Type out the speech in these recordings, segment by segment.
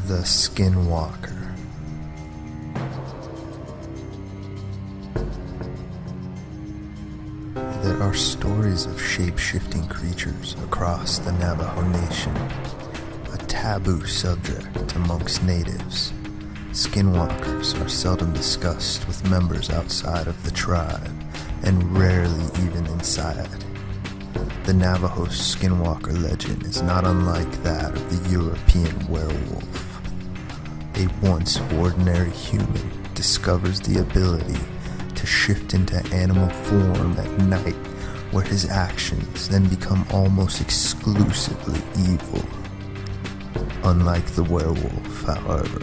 The Skinwalker. There are stories of shape-shifting creatures across the Navajo Nation, a taboo subject amongst natives. Skinwalkers are seldom discussed with members outside of the tribe, and rarely even inside. The Navajo Skinwalker legend is not unlike that of the European werewolf. A once ordinary human discovers the ability to shift into animal form at night, where his actions then become almost exclusively evil. Unlike the werewolf, however,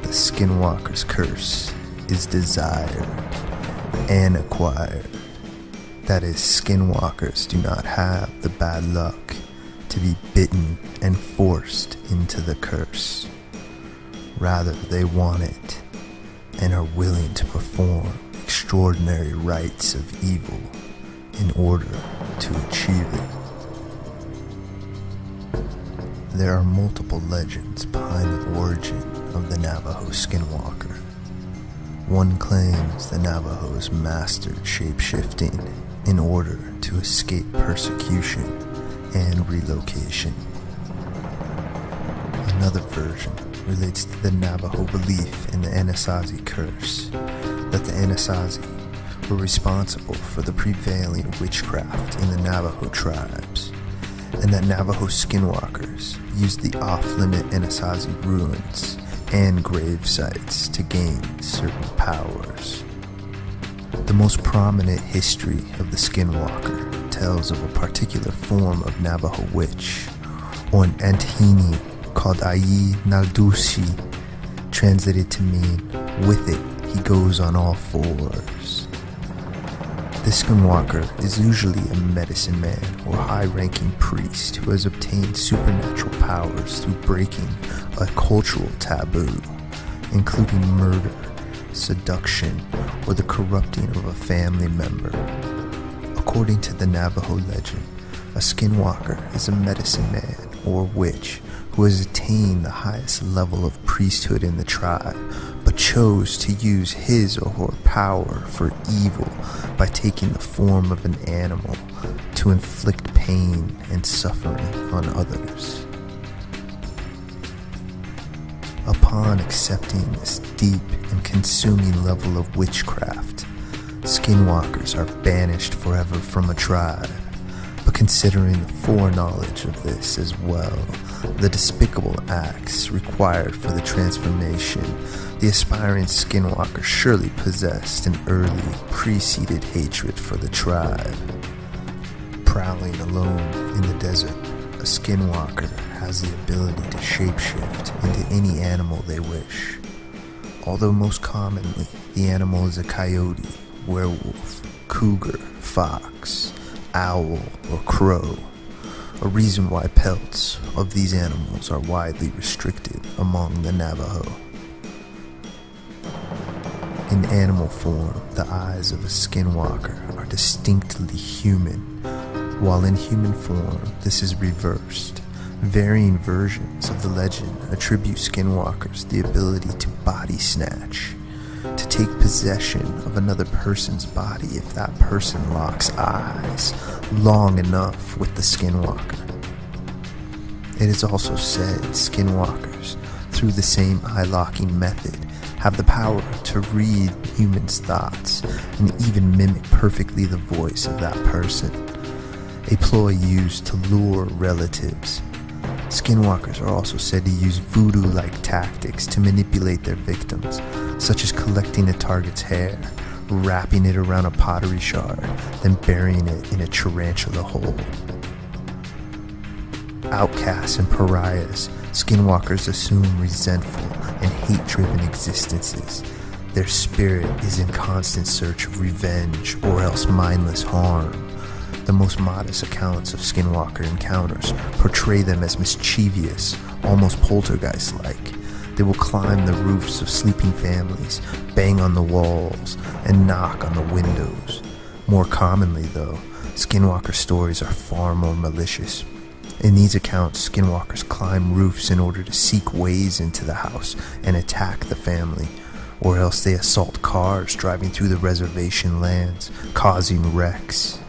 the Skinwalker's curse is desired and acquired. That is, Skinwalkers do not have the bad luck to be bitten and forced into the curse. Rather, they want it and are willing to perform extraordinary rites of evil in order to achieve it. There are multiple legends behind the origin of the Navajo Skinwalker. One claims the Navajos mastered shape-shifting in order to escape persecution and relocation. Another version relates to the Navajo belief in the Anasazi curse, that the Anasazi were responsible for the prevailing witchcraft in the Navajo tribes, and that Navajo Skinwalkers used the off-limit Anasazi ruins and grave sites to gain certain powers. The most prominent history of the Skinwalker tells of a particular form of Navajo witch, or an Antihini called Ayi Naldusi, translated to mean, with it he goes on all fours. The Skinwalker is usually a medicine man or high-ranking priest who has obtained supernatural powers through breaking a cultural taboo, including murder, seduction, or the corrupting of a family member. According to the Navajo legend, a Skinwalker is a medicine man or witch who has attained the highest level of priesthood in the tribe, but chose to use his or her power for evil by taking the form of an animal to inflict pain and suffering on others. Upon accepting this deep and consuming level of witchcraft, Skinwalkers are banished forever from a tribe. But considering the foreknowledge of this as well, the despicable acts required for the transformation, the aspiring Skinwalker surely possessed an early, preceded hatred for the tribe. Prowling alone in the desert, a Skinwalker has the ability to shapeshift into any animal they wish. Although most commonly, the animal is a coyote, werewolf, cougar, fox, owl, or crow, a reason why pelts of these animals are widely restricted among the Navajo. In animal form, the eyes of a Skinwalker are distinctly human, while in human form, this is reversed. Varying versions of the legend attribute Skinwalkers the ability to body snatch, to take possession of another person's body if that person locks eyes long enough with the Skinwalker. It is also said Skinwalkers, through the same eye-locking method, have the power to read humans' thoughts and even mimic perfectly the voice of that person, a ploy used to lure relatives. Skinwalkers are also said to use voodoo-like tactics to manipulate their victims, such as collecting a target's hair, wrapping it around a pottery shard, then burying it in a tarantula hole. Outcasts and pariahs, Skinwalkers assume resentful and hate-driven existences. Their spirit is in constant search of revenge or else mindless harm. The most modest accounts of Skinwalker encounters portray them as mischievous, almost poltergeist-like. They will climb the roofs of sleeping families, bang on the walls, and knock on the windows. More commonly, though, Skinwalker stories are far more malicious. In these accounts, skinwalkers climb roofs in order to seek ways into the house and attack the family, or else they assault cars driving through the reservation lands, causing wrecks.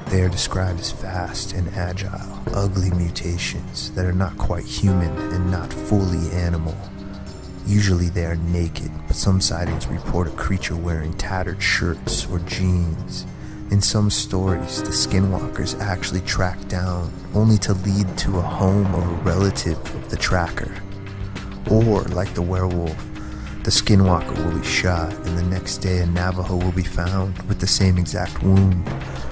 They are described as fast and agile, ugly mutations that are not quite human and not fully animal. Usually they are naked, but some sightings report a creature wearing tattered shirts or jeans. In some stories, the skinwalkers actually track down, only to lead to a home of a relative of the tracker. Or, like the werewolf, the skinwalker will be shot, and the next day a Navajo will be found with the same exact wound,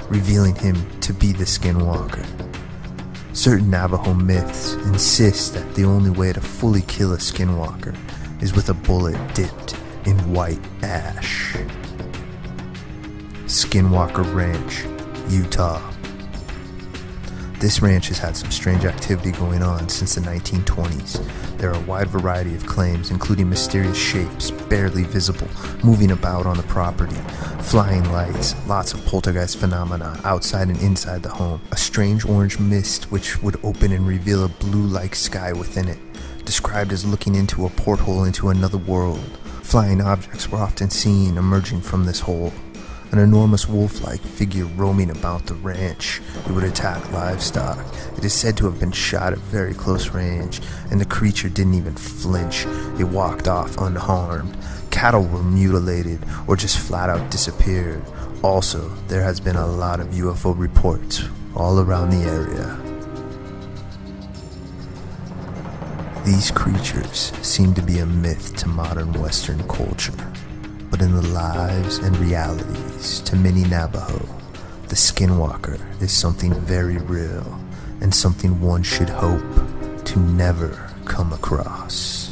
revealing him to be the skinwalker. Certain Navajo myths insist that the only way to fully kill a skinwalker is with a bullet dipped in white ash. Skinwalker Ranch, Utah. This ranch has had some strange activity going on since the 1920s. There are a wide variety of claims, including mysterious shapes, barely visible, moving about on the property, flying lights, lots of poltergeist phenomena outside and inside the home, a strange orange mist which would open and reveal a blue-like sky within it, described as looking into a porthole into another world. Flying objects were often seen emerging from this hole. An enormous wolf-like figure roaming about the ranch. It would attack livestock. It is said to have been shot at very close range, and the creature didn't even flinch. It walked off unharmed. Cattle were mutilated or just flat out disappeared. Also, there has been a lot of UFO reports all around the area. These creatures seem to be a myth to modern Western culture, but in the lives and realities to many Navajo, the skinwalker is something very real and something one should hope to never come across.